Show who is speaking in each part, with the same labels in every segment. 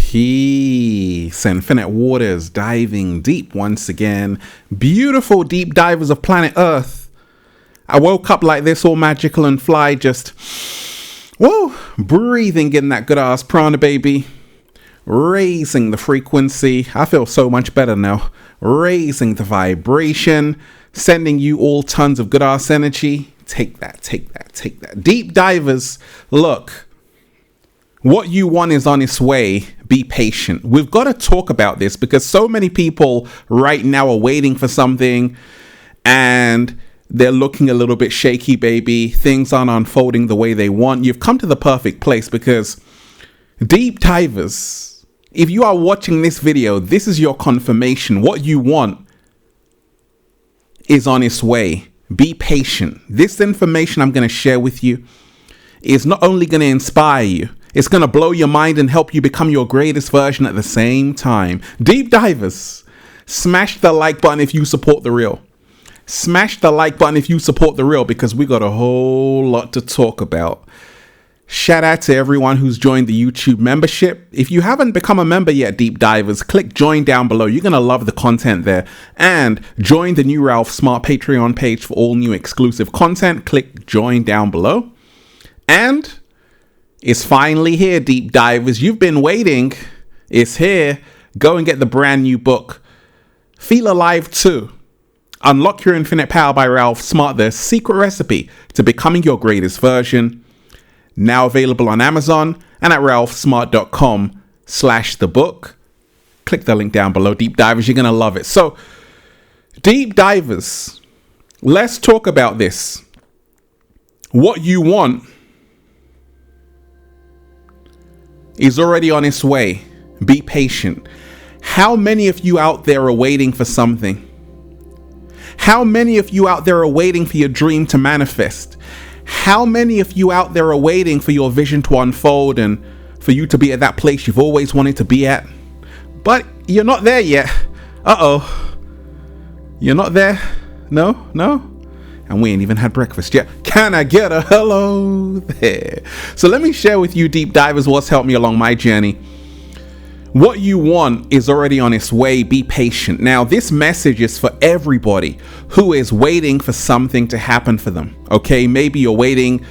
Speaker 1: Peace, infinite waters, diving deep once again. Beautiful deep divers of planet Earth. I woke up like this, all magical and fly, just, whoa, breathing in that good ass prana, baby. Raising the frequency. I feel so much better now. Raising the vibration, sending you all tons of good ass energy. Take that, take that, take that. Deep divers, look. What you want is on its way. Be patient. We've got to talk about this because so many people right now are waiting for something and they're looking a little bit shaky, baby. Things aren't unfolding the way they want. You've come to the perfect place because deep divers, if you are watching this video, this is your confirmation. What you want is on its way. Be patient. This information I'm going to share with you is not only going to inspire you, it's going to blow your mind and help you become your greatest version at the same time. Deep divers, smash the like button if you support the real. Smash the like button if you support the real because we got a whole lot to talk about. Shout out to everyone who's joined the YouTube membership. If you haven't become a member yet, deep divers, click join down below. You're going to love the content there. And join the new Ralph Smart Patreon page for all new exclusive content. Click join down below. And it's finally here, deep divers. You've been waiting. It's here. Go and get the brand new book, Feel Alive 2. Unlock Your Infinite Power by Ralph Smart, the secret recipe to becoming your greatest version. Now available on Amazon and at ralphsmart.com/the book. Click the link down below, deep divers. You're going to love it. So, deep divers, let's talk about this. What you want is already on its way. Be patient. How many of you out there are waiting for something? How many of you out there are waiting for your dream to manifest? How many of you out there are waiting for your vision to unfold and for you to be at that place you've always wanted to be at? But you're not there yet. Uh-oh. You're not there? No? And we ain't even had breakfast yet. Can I get a hello there? So let me share with you, deep divers, what's helped me along my journey. What you want is already on its way. Be patient. Now, this message is for everybody who is waiting for something to happen for them. Okay, maybe you're waiting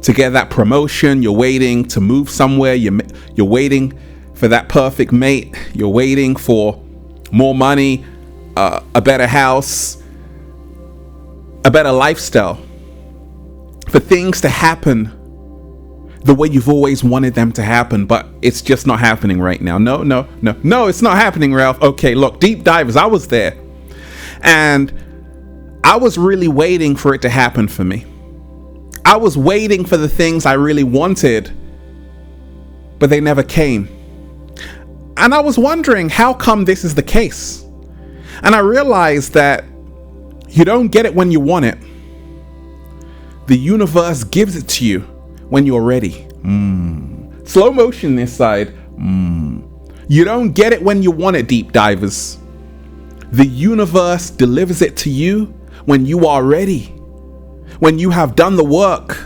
Speaker 1: to get that promotion. You're waiting to move somewhere. You're waiting for that perfect mate. You're waiting for more money, a better house, a better lifestyle, for things to happen the way you've always wanted them to happen, but it's just not happening right now. No, it's not happening, Ralph. Okay, look, deep divers, I was there and I was really waiting for it to happen for me. I was waiting for the things I really wanted, but they never came. And I was wondering, how come this is the case? And I realized that you don't get it when you want it. The universe gives it to you when you're ready. Slow motion this side. You don't get it when you want it, deep divers. The universe delivers it to you when you are ready. When you have done the work.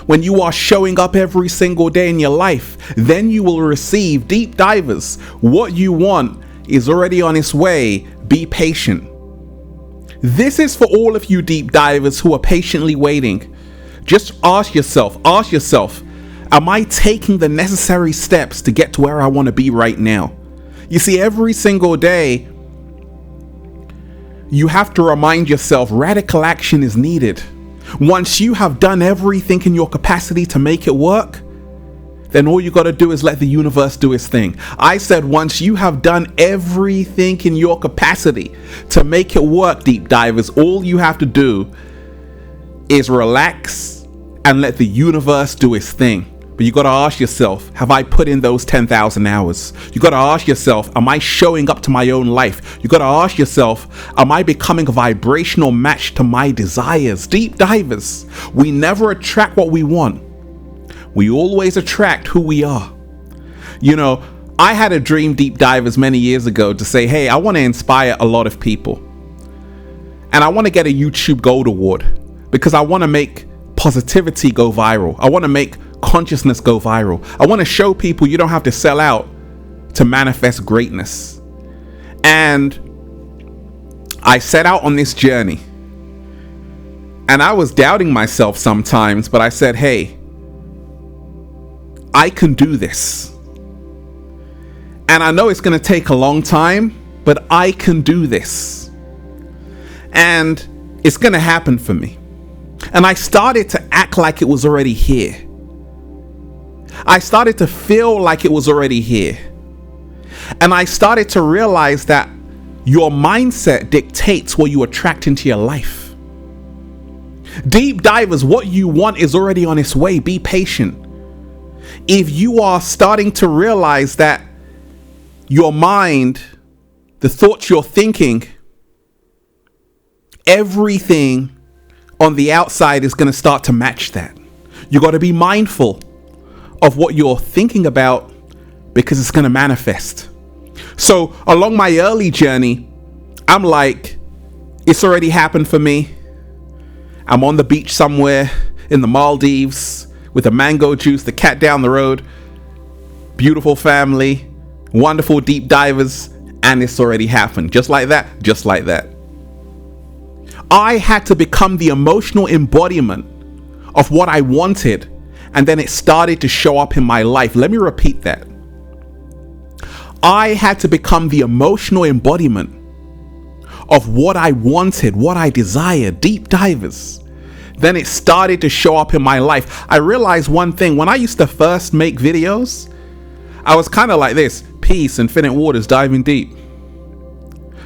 Speaker 1: When you are showing up every single day in your life. Then you will receive, deep divers. What you want is already on its way. Be patient. This is for all of you deep divers who are patiently waiting. Just ask yourself, am I taking the necessary steps to get to where I want to be right now? You see, every single day, you have to remind yourself radical action is needed. Once you have done everything in your capacity to make it work, then all you got to do is let the universe do its thing. I said once you have done everything in your capacity to make it work, deep divers, all you have to do is relax and let the universe do its thing. But you got to ask yourself, have I put in those 10,000 hours? You got to ask yourself, am I showing up to my own life? You got to ask yourself, am I becoming a vibrational match to my desires? Deep divers, we never attract what we want. We always attract who we are. You know, I had a dream, deep divers, many years ago to say, hey, I want to inspire a lot of people. And I want to get a YouTube Gold Award because I want to make positivity go viral. I want to make consciousness go viral. I want to show people you don't have to sell out to manifest greatness. And I set out on this journey. And I was doubting myself sometimes, but I said, hey, I can do this. And I know it's going to take a long time, but I can do this. And it's going to happen for me. And I started to act like it was already here. I started to feel like it was already here. And I started to realize that your mindset dictates what you attract into your life. Deep divers, what you want is already on its way. Be patient. If you are starting to realize that your mind, the thoughts you're thinking, everything on the outside is going to start to match that. You got to be mindful of what you're thinking about, because it's going to manifest. So along my early journey, I'm like, it's already happened for me. I'm on the beach somewhere in the Maldives with a mango juice, the cat down the road, beautiful family, wonderful deep divers, and it's already happened. Just like that, just like that. I had to become the emotional embodiment of what I wanted, and then it started to show up in my life. Let me repeat that. I had to become the emotional embodiment of what I wanted, what I desired. Deep divers. Then it started to show up in my life. I realized one thing. When I used to first make videos, I was kind of like this: peace, infinite waters, diving deep.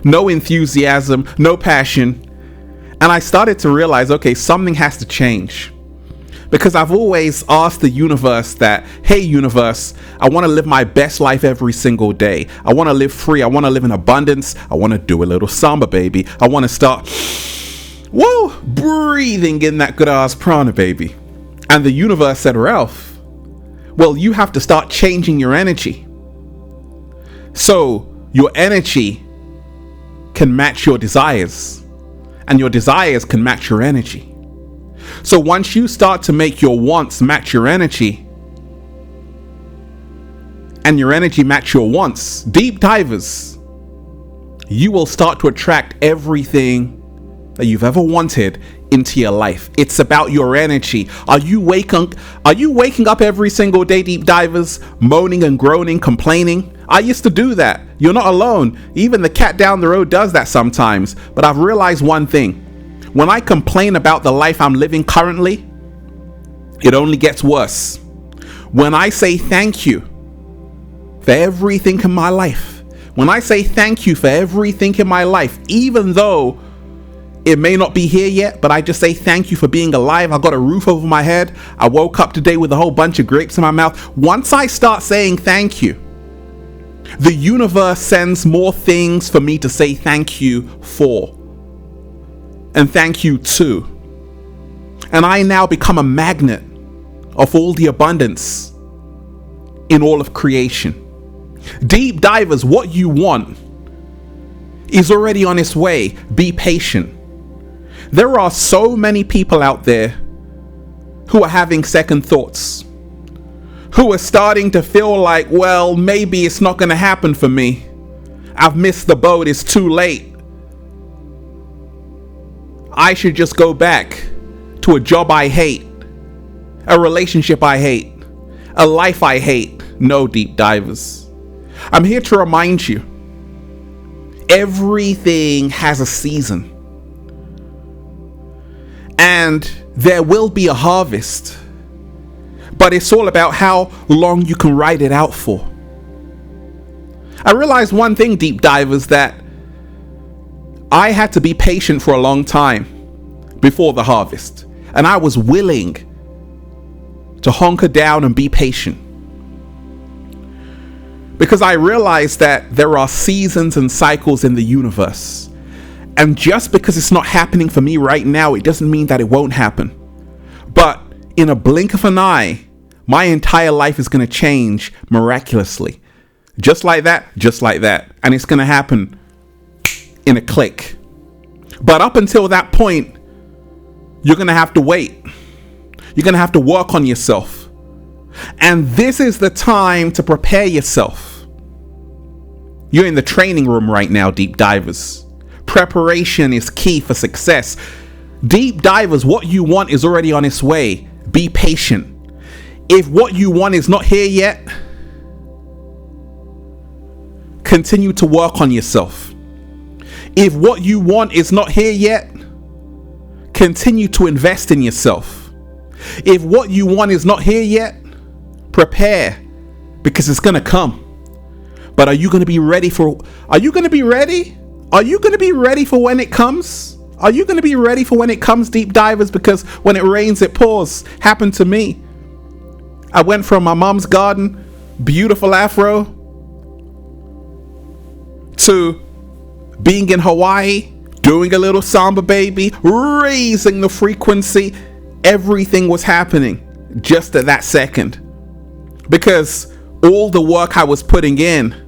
Speaker 1: No enthusiasm, no passion. And I started to realize, okay, something has to change. Because I've always asked the universe that, hey universe, I want to live my best life every single day. I want to live free. I want to live in abundance. I want to do a little samba, baby. I want to start, breathing in that good ass prana, baby. And the universe said, Ralph, well, you have to start changing your energy. So your energy can match your desires, and your desires can match your energy. So once you start to make your wants match your energy, and your energy match your wants, deep divers, you will start to attract everything that you've ever wanted into your life. It's about your energy. Are you waking up every single day, deep divers, moaning and groaning, complaining? I used to do that. You're not alone. Even the cat down the road does that sometimes. But I've realized one thing. When I complain about the life I'm living currently, it only gets worse. When I say thank you for everything in my life, when I say thank you for everything in my life, even though it may not be here yet, but I just say thank you for being alive. I got a roof over my head. I woke up today with a whole bunch of grapes in my mouth. Once I start saying thank you, the universe sends more things for me to say thank you for. And thank you to. And I now become a magnet of all the abundance in all of creation. Deep divers, what you want is already on its way. Be patient. There are so many people out there who are having second thoughts, who are starting to feel like, well, maybe it's not going to happen for me. I've missed the boat. It's too late. I should just go back to a job I hate, a relationship I hate, a life I hate. No, deep divers. I'm here to remind you, everything has a season. And there will be a harvest. But it's all about how long you can ride it out for. I realized one thing, deep divers, that I had to be patient for a long time before the harvest. And I was willing to hunker down and be patient. Because I realized that there are seasons and cycles in the universe. And just because it's not happening for me right now, it doesn't mean that it won't happen. But in a blink of an eye, my entire life is going to change miraculously. Just like that, just like that. And it's going to happen in a click. But up until that point, you're going to have to wait. You're going to have to work on yourself. And this is the time to prepare yourself. You're in the training room right now, deep divers. Preparation is key for success. Deep divers, what you want is already on its way. Be patient. If what you want is not here yet, continue to work on yourself. If what you want is not here yet, continue to invest in yourself. If what you want is not here yet, prepare, because it's going to come. But are you going to be ready for, are you going to be ready? Are you going to be ready for when it comes? Are you going to be ready for when it comes, deep divers? Because when it rains, it pours. Happened to me. I went from my mom's garden, beautiful afro, to being in Hawaii, doing a little samba baby, raising the frequency. Everything was happening just at that second, because all the work I was putting in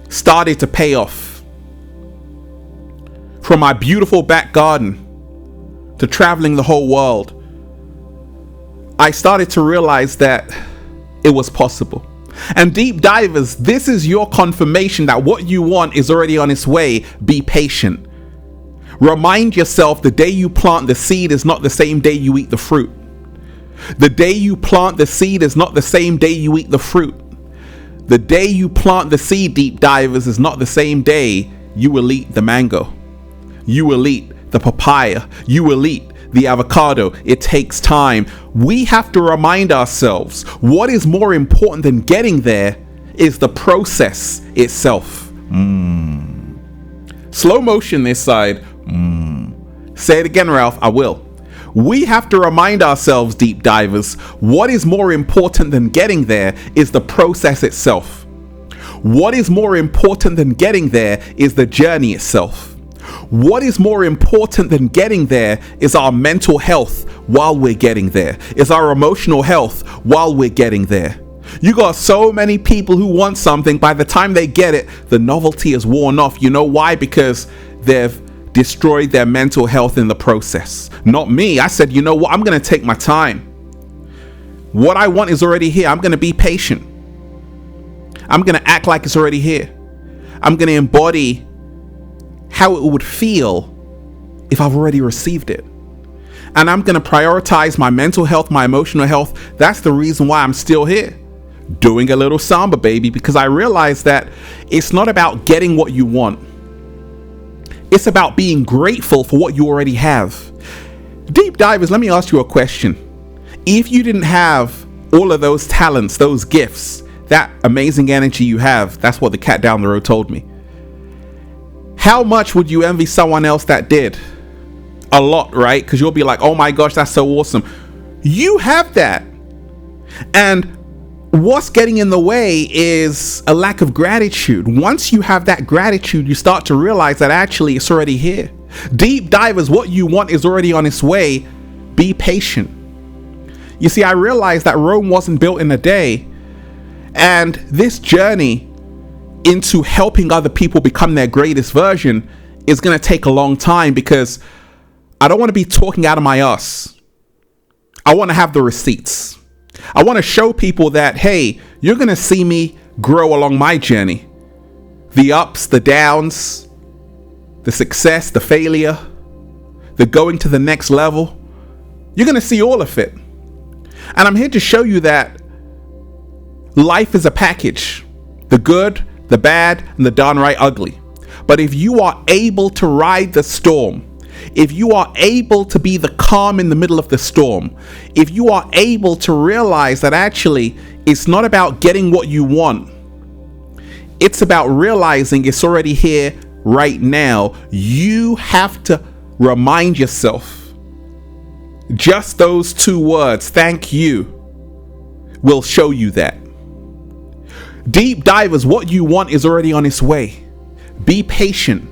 Speaker 1: started to pay off. From my beautiful back garden to traveling the whole world, I started to realize that it was possible. And deep divers, this is your confirmation that what you want is already on its way. Be patient. Remind yourself the day you plant the seed is not the same day you eat the fruit. The day you plant the seed is not the same day you eat the fruit. The day you plant the seed, deep divers, is not the same day you will eat the mango. You will eat the papaya. You will eat the avocado. It takes time. We have to remind ourselves what is more important than getting there is the process itself. Slow motion this side. Say it again, Ralph. I will. We have to remind ourselves, deep divers, what is more important than getting there is the process itself. What is more important than getting there is the journey itself. What is more important than getting there is our mental health while we're getting there, is our emotional health while we're getting there. You got so many people who want something, by the time they get it, the novelty is worn off. You know why? Because they've destroyed their mental health in the process. Not me. I said, you know what? I'm going to take my time. What I want is already here. I'm going to be patient. I'm going to act like it's already here. I'm going to embody how it would feel if I've already received it. And I'm going to prioritize my mental health, my emotional health. That's the reason why I'm still here, doing a little samba baby, because I realize that it's not about getting what you want. It's about being grateful for what you already have. Deep divers, let me ask you a question. If you didn't have all of those talents, those gifts, that amazing energy you have, that's what the cat down the road told me, how much would you envy someone else that did? A lot, right? Because you'll be like, oh my gosh, that's so awesome. You have that. And what's getting in the way is a lack of gratitude. Once you have that gratitude, you start to realize that actually it's already here. Deep divers, what you want is already on its way. Be patient. You see, I realized that Rome wasn't built in a day. And this journey into helping other people become their greatest version is going to take a long time, because I don't want to be talking out of my ass. I want to have the receipts. I want to show people that, hey, you're going to see me grow along my journey. The ups, the downs, the success, the failure, the going to the next level. You're going to see all of it. And I'm here to show you that life is a package. The good, the bad, and the downright ugly. But if you are able to ride the storm, if you are able to be the calm in the middle of the storm, if you are able to realize that actually it's not about getting what you want, it's about realizing it's already here right now. You have to remind yourself. Just those two words, thank you, will show you that. Deep divers, what you want is already on its way. Be patient.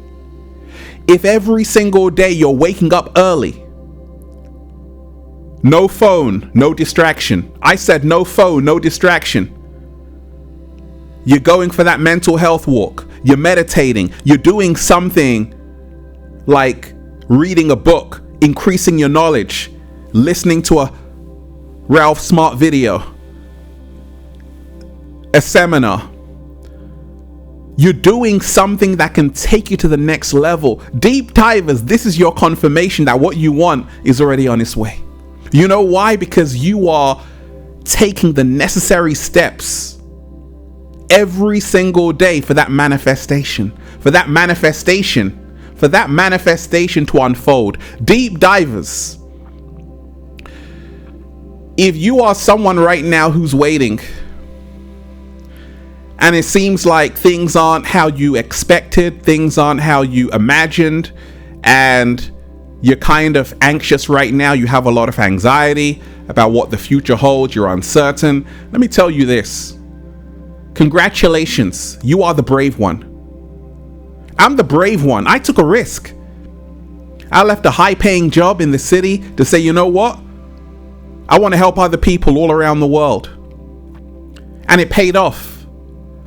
Speaker 1: If every single day you're waking up early, no phone, no distraction. I said no phone, no distraction. You're going for that mental health walk. You're meditating. You're doing something like reading a book, increasing your knowledge, listening to a Ralph Smart video, a seminar. You're doing something that can take you to the next level. Deep divers, this is your confirmation that what you want is already on its way. You know why? Because you are taking the necessary steps every single day for that manifestation, to unfold. Deep divers, if you are someone right now who's waiting, and it seems like things aren't how you expected, things aren't how you imagined, and you're kind of anxious right now, you have a lot of anxiety about what the future holds, you're uncertain, let me tell you this. Congratulations, you are the brave one. I'm the brave one. I took a risk. I left a high-paying job in the city to say, you know what? I want to help other people all around the world. And it paid off.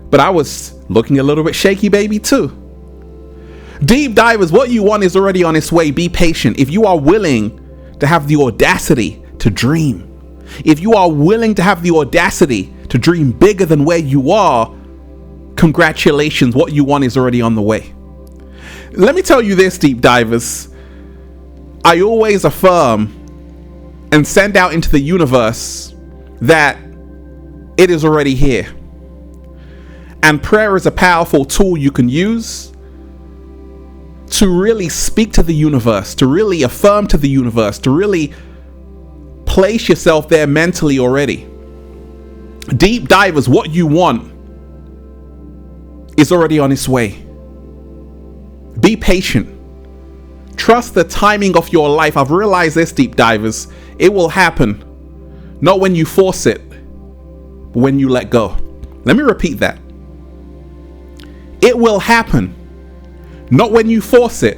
Speaker 1: But I was looking a little bit shaky, baby, too. Deep divers, what you want is already on its way. Be patient. If you are willing to have the audacity to dream, if you are willing to have the audacity to dream bigger than where you are, congratulations, what you want is already on the way. Let me tell you this, deep divers. I always affirm and send out into the universe that it is already here. And prayer is a powerful tool you can use to really speak to the universe, to really affirm to the universe, to really place yourself there mentally already. Deep divers, what you want is already on its way. Be patient. Trust the timing of your life. I've realized this, deep divers. It will happen. Not when you force it, but when you let go. Let me repeat that. It will happen. Not when you force it,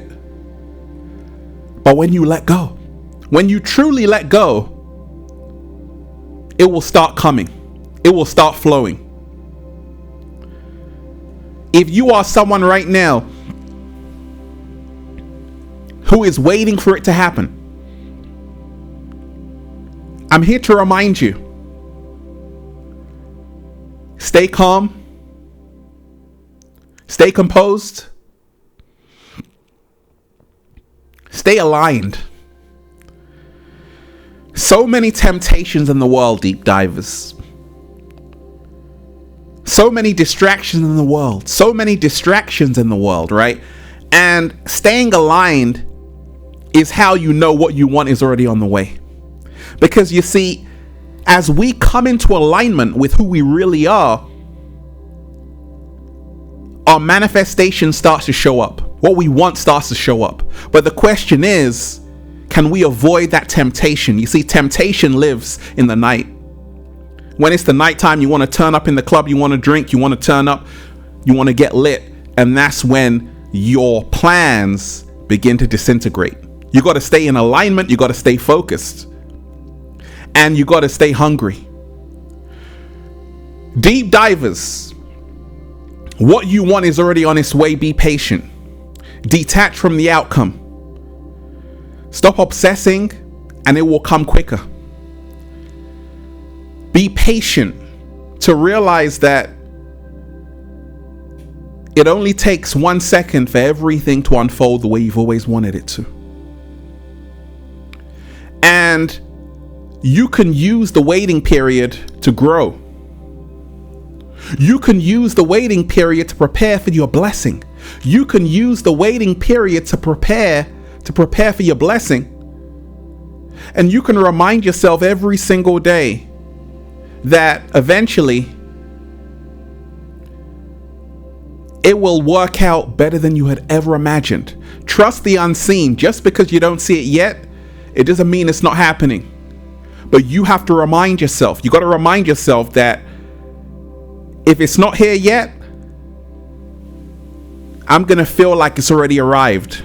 Speaker 1: but when you let go. When you truly let go, it will start coming. It will start flowing. If you are someone right now who is waiting for it to happen, I'm here to remind you. Stay calm. Stay composed. Stay aligned. So many temptations in the world, deep divers. So many distractions in the world. So many distractions in the world, right? And staying aligned is how you know what you want is already on the way. Because you see, as we come into alignment with who we really are, our manifestation starts to show up. What we want starts to show up. But the question is, can we avoid that temptation? You see, temptation lives in the night. When it's the nighttime, you want to turn up in the club, you want to drink, you want to turn up, you want to get lit. And that's when your plans begin to disintegrate. You got to stay in alignment. You got to stay focused. And you got to stay hungry. Deep divers, what you want is already on its way. Be patient. Detach from the outcome. Stop obsessing and it will come quicker. Be patient to realize that it only takes 1 second for everything to unfold the way you've always wanted it to. And you can use the waiting period to grow. You can use the waiting period to prepare for your blessing. You can use the waiting period to prepare for your blessing. And you can remind yourself every single day that eventually it will work out better than you had ever imagined. Trust the unseen. Just because you don't see it yet, it doesn't mean it's not happening. But you have to remind yourself. You got to remind yourself that if it's not here yet, I'm going to feel like it's already arrived.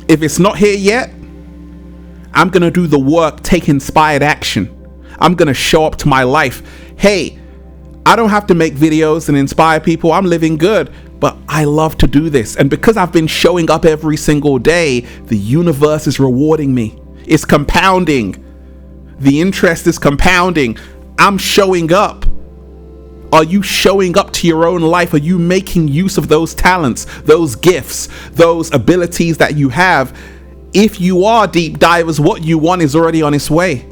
Speaker 1: If it's not here yet, I'm going to do the work, take inspired action. I'm going to show up to my life. Hey, I don't have to make videos and inspire people. I'm living good, but I love to do this. And because I've been showing up every single day, the universe is rewarding me. It's compounding. The interest is compounding. I'm showing up. Are you showing up to your own life? Are you making use of those talents, those gifts, those abilities that you have? If you are, deep divers, what you want is already on its way.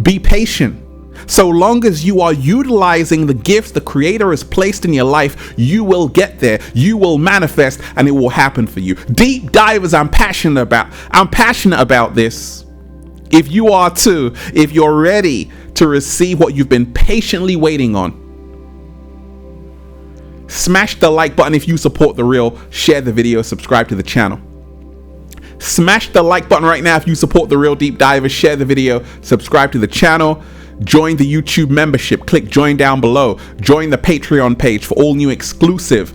Speaker 1: Be patient. So long as you are utilizing the gifts the Creator has placed in your life, you will get there, you will manifest, and it will happen for you. Deep divers, I'm passionate about this. If you are too, if you're ready to receive what you've been patiently waiting on, smash the like button if you support the real, share the video, subscribe to the channel. Smash the like button right now if you support the real deep divers, share the video, subscribe to the channel. Join the YouTube membership, click join down below. Join the Patreon page for all new exclusive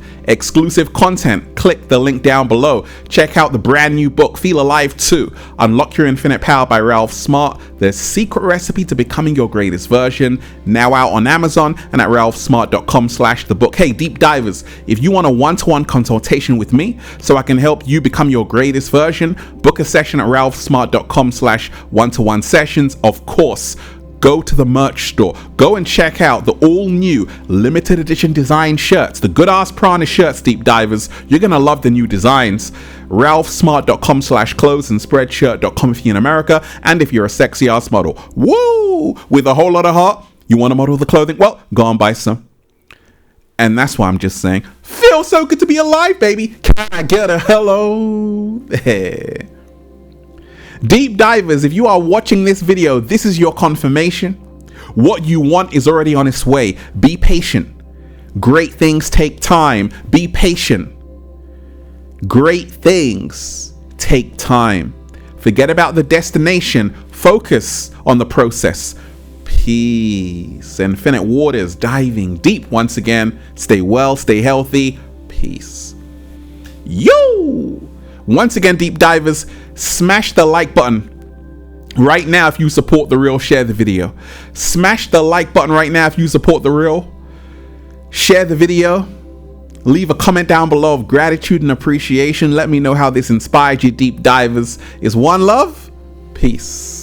Speaker 1: content. Click the link down below. Check out the brand new book, Feel Alive 2, Unlock Your Infinite Power by Ralph Smart, the secret recipe to becoming your greatest version, now out on Amazon and at ralphsmart.com/the book. Hey, deep divers, if you want a one-to-one consultation with me so I can help you become your greatest version, book a session at ralphsmart.com/one-to-one sessions. Of course, go to the merch store. Go and check out the all-new limited edition design shirts, the good-ass Prana shirts, deep divers. You're going to love the new designs. ralphsmart.com/clothes and spreadshirt.com if you're in America. And if you're a sexy-ass model, woo, with a whole lot of heart, you want to model the clothing? Well, go and buy some. And that's why I'm just saying, feels so good to be alive, baby. Can I get a hello? Deep divers, if you are watching this video, this is your confirmation. What you want is already on its way. Be patient. Great things take time. Be patient. Great things take time. Forget about the destination. Focus on the process. Peace. Infinite waters, diving deep once again. Stay well, stay healthy. Peace. Yo! Once again, deep divers, smash the like button right now if you support the real, share the video. Smash the like button right now if you support the real. Share the video. Leave a comment down below of gratitude and appreciation. Let me know how this inspired you, deep divers. Is one love. Peace.